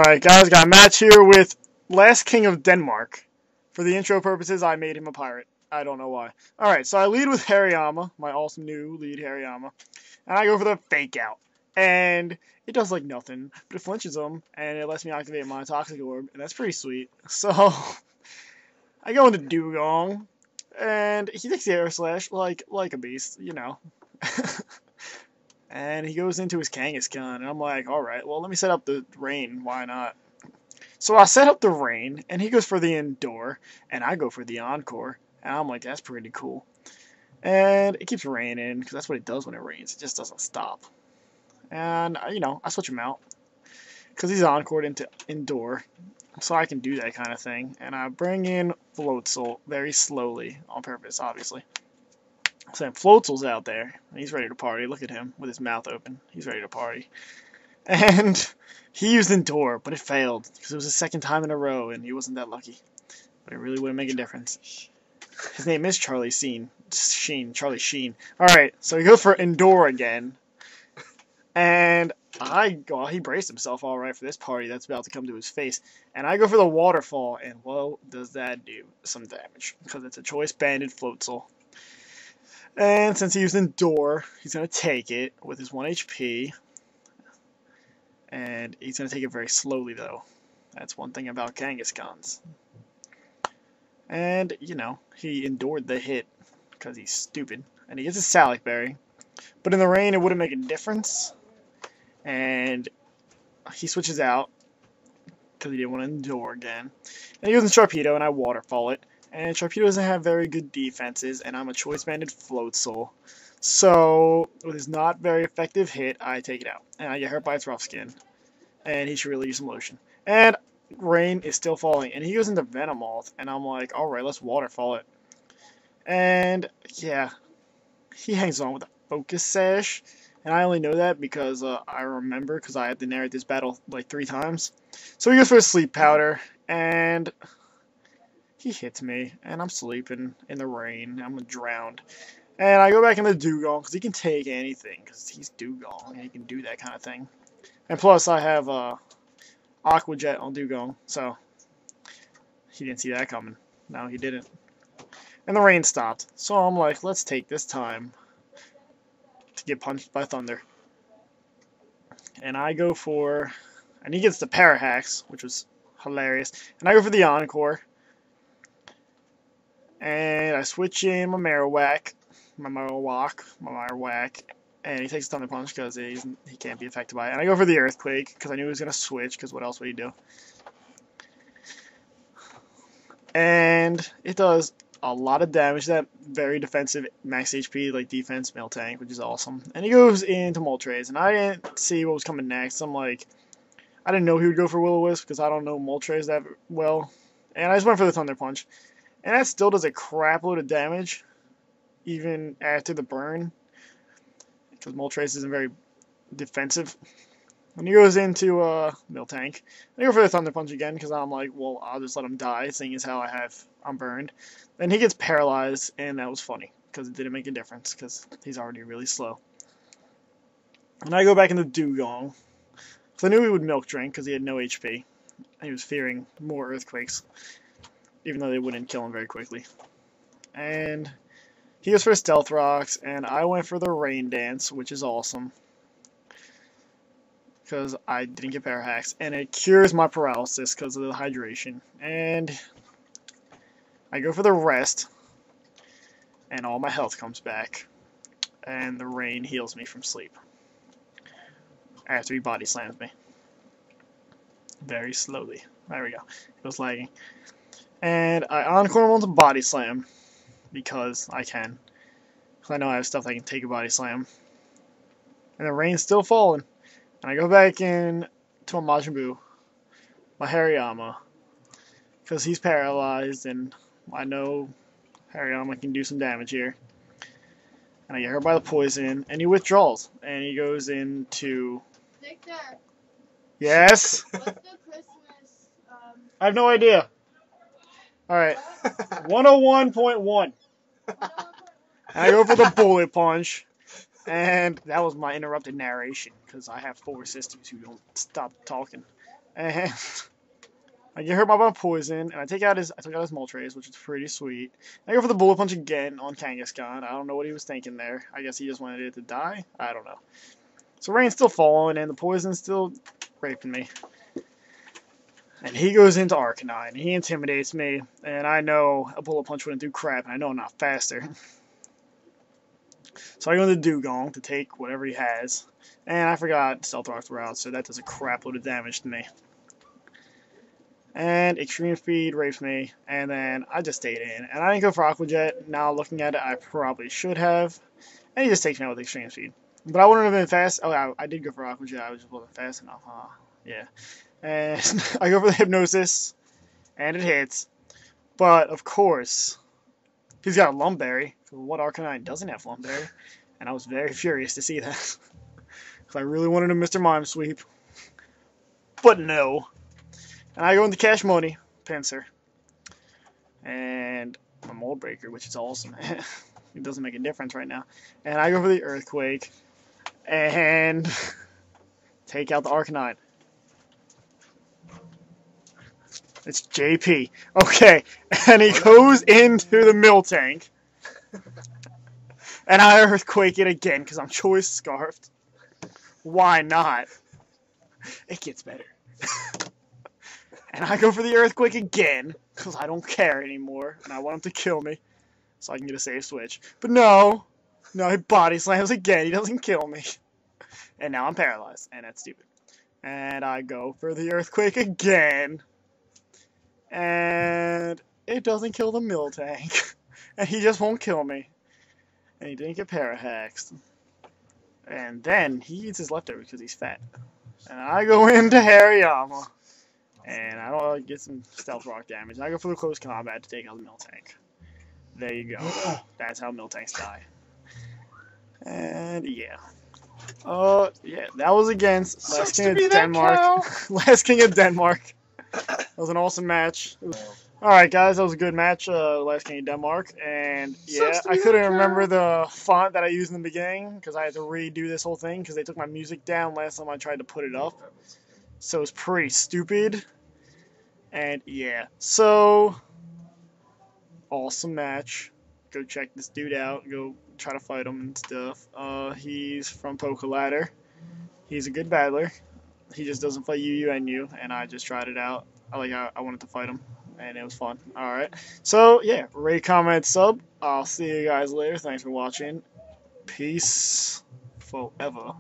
Alright guys, got a match here with LastKingOfDenmark. For the intro purposes, I made him a pirate. I don't know why. Alright, so I lead with Hariyama, my awesome new lead Hariyama. And I go for the fake out. And it does like nothing, but it flinches him, and it lets me activate my toxic orb, and that's pretty sweet. So, I go into Dugong, and he takes the air slash like a beast, you know. And he goes into his Kangaskhan, and I'm like, alright, well, let me set up the rain, why not? So I set up the rain, and he goes for the Endure, and I go for the Encore, and I'm like, that's pretty cool. And it keeps raining, because that's what it does when it rains, it just doesn't stop. And, you know, I switch him out, because he's Encored into Endure, so I can do that kind of thing. And I bring in Floatzel very slowly, on purpose, obviously. So Floatzel's out there, and he's ready to party. Look at him, with his mouth open. He's ready to party. And he used Endure, but it failed, because it was his second time in a row, and he wasn't that lucky. But it really wouldn't make a difference. His name is Charlie Sheen. Alright, so he goes for Endure again. And he braced himself alright for this party that's about to come to his face. And I go for the Waterfall, and well, does that do some damage, because it's a choice banded Floatzel. And since he used Endure, he's going to take it with his 1 HP. And he's going to take it very slowly, though. That's one thing about Kangaskhan's. And, you know, he endured the hit because he's stupid. And he gets a Salic Berry. But in the rain, it wouldn't make a difference. And he switches out because he didn't want to endure again. And he goes in Sharpedo, and I Waterfall it. And Sharpedo doesn't have very good defenses, and I'm a choice-banded Floatzel. So, with his not very effective hit, I take it out. And I get hurt by its rough skin. And he should really use some lotion. And rain is still falling. And he goes into Venomoth, and I'm like, alright, let's Waterfall it. And, yeah, he hangs on with a Focus Sash. And I only know that because I remember, because I had to narrate this battle like 3 times. So he goes for a Sleep Powder, and he hits me, and I'm sleeping in the rain. I'm drowned. And I go back into Dugong, because he can take anything, because he's Dugong, and he can do that kind of thing. And plus, I have Aqua Jet on Dugong, so he didn't see that coming. No, he didn't. And the rain stopped. So I'm like, let's take this time to get punched by Thunder. And I go for, and he gets the Parahax, which was hilarious. And I go for the Encore. And I switch in my Marowak, and he takes a Thunder Punch because he can't be affected by it. And I go for the Earthquake because I knew he was going to switch, because what else would he do? And it does a lot of damage. That very defensive max HP, like defense male tank, which is awesome. And he goes into Moltres, and I didn't see what was coming next. I'm like, I didn't know he would go for Will-O-Wisp because I don't know Moltres that well. And I just went for the Thunder Punch. And that still does a crap load of damage, even after the burn, because Moltres isn't very defensive. And he goes into Miltank. I go for the Thunder Punch again, because I'm like, well, I'll just let him die, seeing as how I'm burned. Then he gets paralyzed, and that was funny, because it didn't make a difference, because he's already really slow. And I go back into Dugong, because I knew he would Milk Drink, because he had no HP. He was fearing more Earthquakes, even though they wouldn't kill him very quickly. And he goes for Stealth Rocks, and I went for the Rain Dance, which is awesome, because I didn't get Parahax, and it cures my paralysis because of the hydration. And I go for the Rest, and all my health comes back, and the rain heals me from sleep after he body slams me very slowly. There we go. It was lagging. And I Encore him onto Body Slam, because I can. Because I know I have stuff that can take a Body Slam. And the rain's still falling. And I go back in to a Majin Buu, my Hariyama, because he's paralyzed, and I know Hariyama can do some damage here. And I get hurt by the poison, and he withdraws. And he goes into... Victor. Yes? What's the Christmas, I have no idea. Alright, 101.1. I go for the Bullet Punch, And that was my interrupted narration, because I have 4 sisters who don't stop talking. And I get hurt by my poison, and I took out his Moltres, which is pretty sweet. I go for the Bullet Punch again on Kangaskhan. I don't know what he was thinking there. I guess he just wanted it to die. I don't know. So Rain's still falling, and the poison's still raping me. And he goes into Arcanine. He intimidates me, and I know a Bullet Punch wouldn't do crap, and I know I'm not faster. So I go into Dugong to take whatever he has. And I forgot Stealth Rock's route, so that does a crap load of damage to me. And Extreme Speed rapes me, and then I just stayed in. And I didn't go for Aqua Jet. Now looking at it, I probably should have. And he just takes me out with Extreme Speed. But I wouldn't have been fast. Oh, I did go for Aqua Jet. I just wasn't fast enough. Yeah. And I go for the Hypnosis, and it hits. But, of course, he's got a Lumberry. What Arcanine doesn't have Lumberry? And I was very furious to see that. Because I really wanted a Mr. Mime sweep. But no. And I go into Cash Money, Pinsir. And a Mold Breaker, which is awesome. It doesn't make a difference right now. And I go for the Earthquake. And take out the Arcanine. It's JP. Okay. And he goes into the Miltank. And I Earthquake it again because I'm Choice Scarfed. Why not? It gets better. And I go for the Earthquake again because I don't care anymore. And I want him to kill me so I can get a safe switch. But no. No, he body slams again. He doesn't kill me. And now I'm paralyzed. And that's stupid. And I go for the Earthquake again. And it doesn't kill the Miltank. And he just won't kill me. And he didn't get Parahexed. And then he eats his leftovers because he's fat. And I go into Hariyama. And I don't get some Stealth Rock damage. And I go for the Close Combat to take out the Miltank. There you go. That's how Miltanks die. And yeah. Yeah, that was against LastKingOfDenmark. LastKingOfDenmark. That was an awesome match. Alright guys, that was a good match, LastKingOfDenmark, and yeah, I couldn't remember the font that I used in the beginning, because I had to redo this whole thing, because they took my music down last time I tried to put it up, so it's pretty stupid, and yeah, so, awesome match. Go check this dude out, go try to fight him and stuff. He's from Pokeladder. He's a good battler. He just doesn't fight you, and I just tried it out. I wanted to fight him, and it was fun. Alright, so yeah, rate, comment, sub. I'll see you guys later. Thanks for watching. Peace forever.